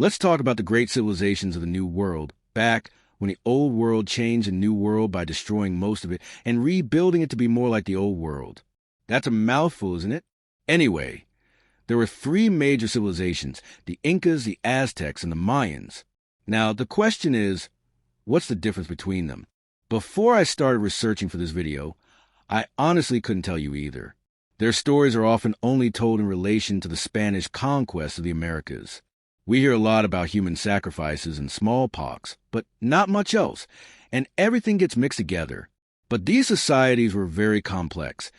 Let's talk about the great civilizations of the New World, back when the Old World changed the New World by destroying most of it and rebuilding it to be more like the Old World. That's a mouthful, isn't it? Anyway, there were three major civilizations, the Incas, the Aztecs, and the Mayans. Now, the question is, what's the difference between them? Before I started researching for this video, I honestly couldn't tell you either. Their stories are often only told in relation to the Spanish conquest of the Americas. We hear a lot about human sacrifices and smallpox, but not much else, and everything gets mixed together. But these societies were very complex,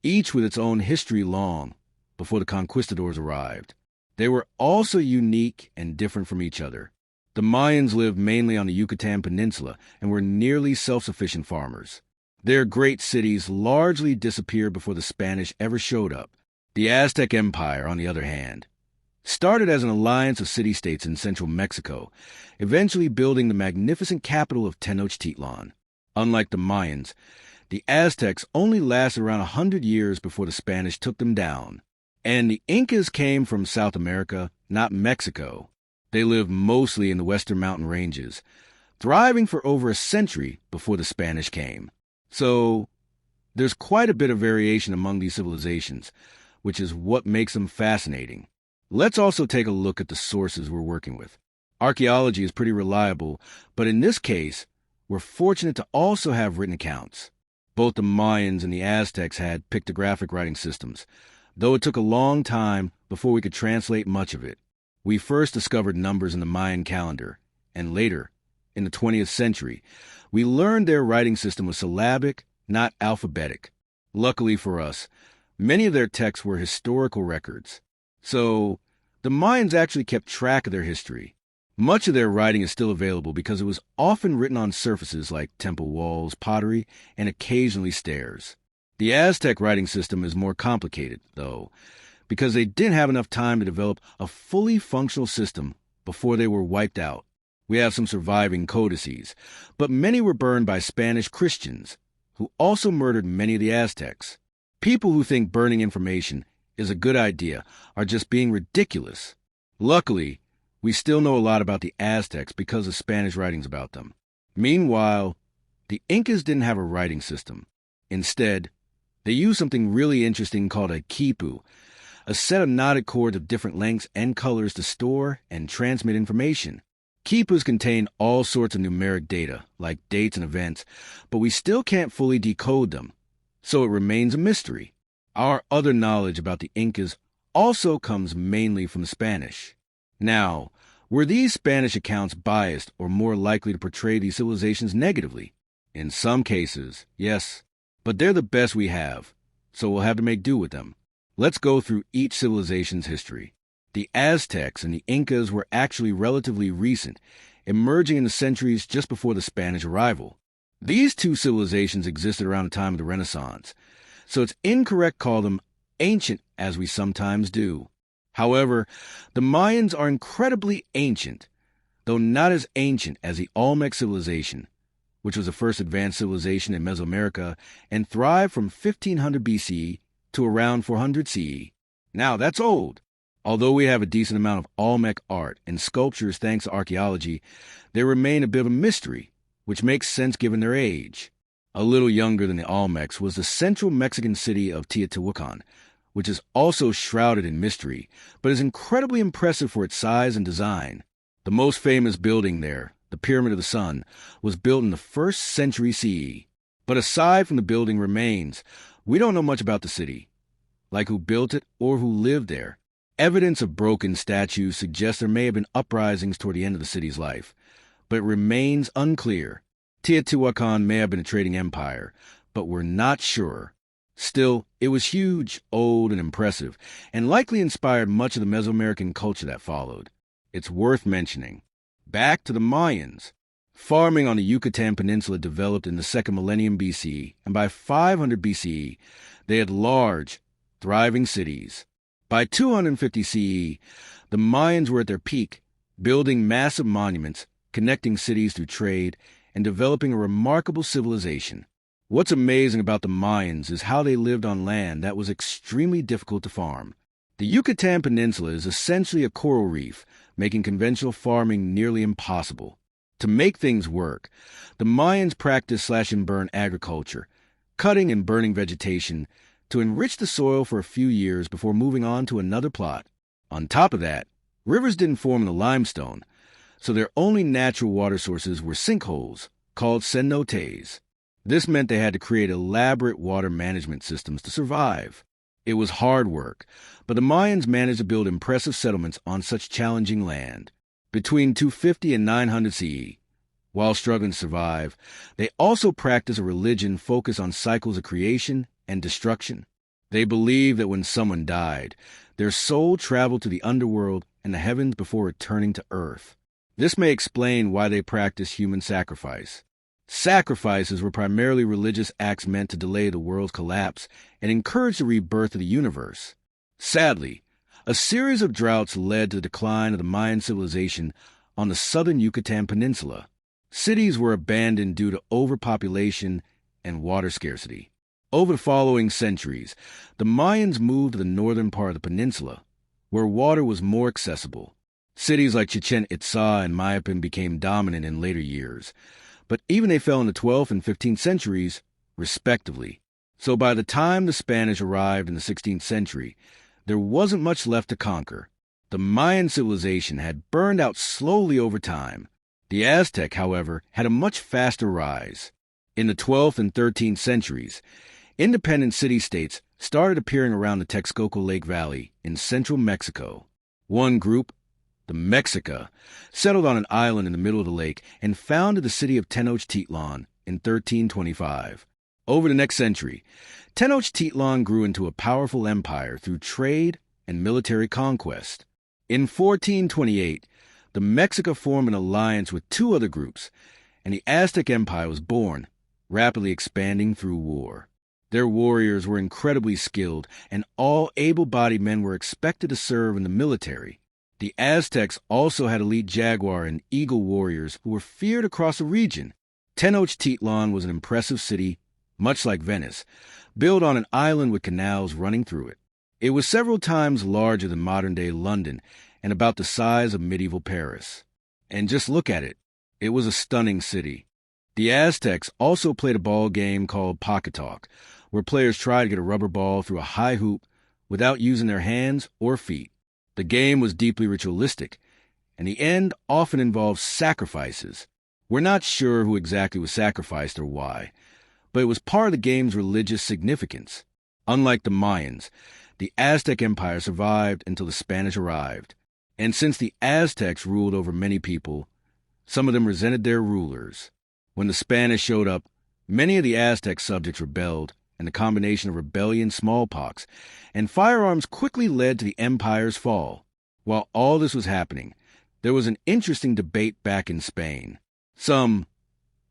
each with its own history long before the conquistadors arrived. They were also unique and different from each other. The Mayans lived mainly on the Yucatan Peninsula and were nearly self-sufficient farmers. Their great cities largely disappeared before the Spanish ever showed up. The Aztec Empire, on the other hand, started as an alliance of city-states in central Mexico, eventually building the magnificent capital of Tenochtitlan. Unlike the Mayans, the Aztecs only lasted around 100 years before the Spanish took them down. And the Incas came from South America, not Mexico. They lived mostly in the western mountain ranges, thriving for over a century before the Spanish came. So, there's quite a bit of variation among these civilizations, which is what makes them fascinating. Let's also take a look at the sources we're working with. Archaeology is pretty reliable, but in this case, we're fortunate to also have written accounts. Both the Mayans and the Aztecs had pictographic writing systems, though it took a long time before we could translate much of it. We first discovered numbers in the Mayan calendar, and later, in the 20th century, we learned their writing system was syllabic, not alphabetic. Luckily for us, many of their texts were historical records. So, the Mayans actually kept track of their history. Much of their writing is still available because it was often written on surfaces like temple walls, pottery, and occasionally stairs. The Aztec writing system is more complicated, though, because they didn't have enough time to develop a fully functional system before they were wiped out. We have some surviving codices, but many were burned by Spanish Christians, who also murdered many of the Aztecs. People who think burning information is a good idea are just being ridiculous. Luckily, we still know a lot about the Aztecs because of Spanish writings about them. Meanwhile, the Incas didn't have a writing system. Instead, they used something really interesting called a quipu, a set of knotted cords of different lengths and colors to store and transmit information. Quipus contain all sorts of numeric data, like dates and events, but we still can't fully decode them, so it remains a mystery. Our other knowledge about the Incas also comes mainly from Spanish. Now, were these Spanish accounts biased or more likely to portray these civilizations negatively? In some cases, yes, but they're the best we have, so we'll have to make do with them. Let's go through each civilization's history. The Aztecs and the Incas were actually relatively recent, emerging in the centuries just before the Spanish arrival. These two civilizations existed around the time of the Renaissance, so it's incorrect to call them ancient as we sometimes do. However, the Mayans are incredibly ancient, though not as ancient as the Olmec civilization, which was the first advanced civilization in Mesoamerica and thrived from 1500 BCE to around 400 CE. Now, that's old. Although we have a decent amount of Olmec art and sculptures thanks to archaeology, they remain a bit of a mystery, which makes sense given their age. A little younger than the Olmecs was the central Mexican city of Teotihuacan, which is also shrouded in mystery, but is incredibly impressive for its size and design. The most famous building there, the Pyramid of the Sun, was built in the 1st century CE. But aside from the building remains, we don't know much about the city, like who built it or who lived there. Evidence of broken statues suggests there may have been uprisings toward the end of the city's life, but it remains unclear. Teotihuacan may have been a trading empire, but we're not sure. Still, it was huge, old, and impressive, and likely inspired much of the Mesoamerican culture that followed. It's worth mentioning. Back to the Mayans. Farming on the Yucatan Peninsula developed in the 2nd millennium BCE, and by 500 BCE, they had large, thriving cities. By 250 CE, the Mayans were at their peak, building massive monuments, connecting cities through trade, and developing a remarkable civilization. What's amazing about the Mayans is how they lived on land that was extremely difficult to farm. The Yucatan Peninsula is essentially a coral reef making conventional farming nearly impossible. To make things work, the Mayans practiced slash-and-burn agriculture, cutting and burning vegetation to enrich the soil for a few years before moving on to another plot. On top of that, rivers didn't form in the limestone, so their only natural water sources were sinkholes, called cenotes. This meant they had to create elaborate water management systems to survive. It was hard work, but the Mayans managed to build impressive settlements on such challenging land. Between 250 and 900 CE, while struggling to survive, they also practiced a religion focused on cycles of creation and destruction. They believed that when someone died, their soul traveled to the underworld and the heavens before returning to earth. This may explain why they practiced human sacrifice. Sacrifices were primarily religious acts meant to delay the world's collapse and encourage the rebirth of the universe. Sadly, a series of droughts led to the decline of the Mayan civilization on the southern Yucatan Peninsula. Cities were abandoned due to overpopulation and water scarcity. Over the following centuries, the Mayans moved to the northern part of the peninsula, where water was more accessible. Cities like Chichen Itza and Mayapan became dominant in later years, but even they fell in the 12th and 15th centuries, respectively. So by the time the Spanish arrived in the 16th century, there wasn't much left to conquer. The Mayan civilization had burned out slowly over time. The Aztec, however, had a much faster rise. In the 12th and 13th centuries, independent city-states started appearing around the Texcoco Lake Valley in central Mexico. One group, the Mexica, settled on an island in the middle of the lake and founded the city of Tenochtitlan in 1325. Over the next century, Tenochtitlan grew into a powerful empire through trade and military conquest. In 1428, the Mexica formed an alliance with two other groups, and the Aztec Empire was born, rapidly expanding through war. Their warriors were incredibly skilled, and all able-bodied men were expected to serve in the military. The Aztecs also had elite jaguar and eagle warriors who were feared across the region. Tenochtitlan was an impressive city, much like Venice, built on an island with canals running through it. It was several times larger than modern-day London and about the size of medieval Paris. And just look at it. It was a stunning city. The Aztecs also played a ball game called pocket talk, where players try to get a rubber ball through a high hoop without using their hands or feet. The game was deeply ritualistic, and the end often involved sacrifices. We're not sure who exactly was sacrificed or why, but it was part of the game's religious significance. Unlike the Mayans, the Aztec Empire survived until the Spanish arrived. And since the Aztecs ruled over many people, some of them resented their rulers. When the Spanish showed up, many of the Aztec subjects rebelled, and the combination of rebellion, smallpox, and firearms quickly led to the empire's fall. While all this was happening, there was an interesting debate back in Spain. Some,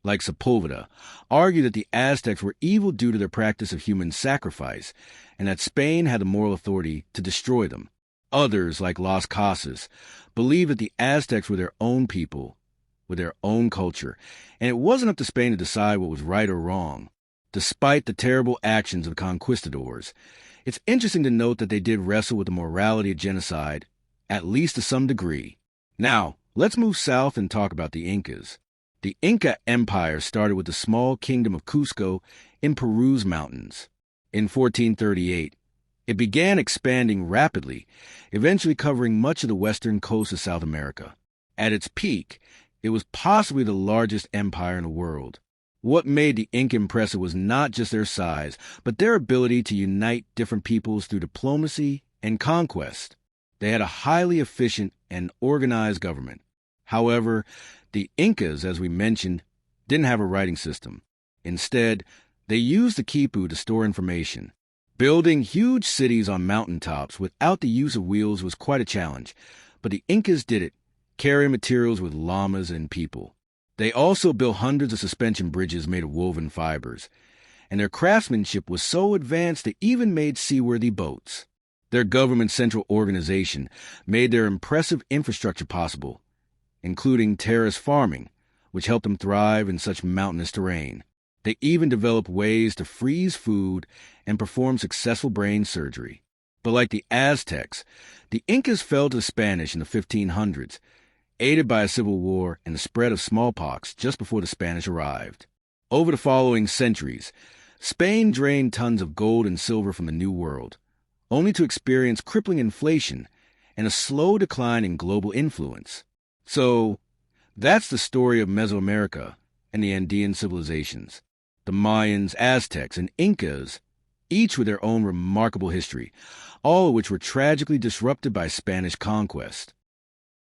like Sepulveda, argued that the Aztecs were evil due to their practice of human sacrifice, and that Spain had the moral authority to destroy them. Others, like Las Casas, believed that the Aztecs were their own people, with their own culture, and it wasn't up to Spain to decide what was right or wrong. Despite the terrible actions of the conquistadors, it's interesting to note that they did wrestle with the morality of genocide, at least to some degree. Now, let's move south and talk about the Incas. The Inca Empire started with the small kingdom of Cusco in Peru's mountains. In 1438, it began expanding rapidly, eventually covering much of the western coast of South America. At its peak, it was possibly the largest empire in the world. What made the Inca impressive was not just their size, but their ability to unite different peoples through diplomacy and conquest. They had a highly efficient and organized government. However, the Incas, as we mentioned, didn't have a writing system. Instead, they used the quipu to store information. Building huge cities on mountaintops without the use of wheels was quite a challenge, but the Incas did it, carrying materials with llamas and people. They also built hundreds of suspension bridges made of woven fibers, and their craftsmanship was so advanced they even made seaworthy boats. Their government central organization made their impressive infrastructure possible, including terrace farming, which helped them thrive in such mountainous terrain. They even developed ways to freeze food and perform successful brain surgery. But like the Aztecs, the Incas fell to the Spanish in the 1500s, aided by a civil war and the spread of smallpox just before the Spanish arrived. Over the following centuries, Spain drained tons of gold and silver from the New World, only to experience crippling inflation and a slow decline in global influence. So, that's the story of Mesoamerica and the Andean civilizations. The Mayans, Aztecs, and Incas, each with their own remarkable history, all of which were tragically disrupted by Spanish conquest.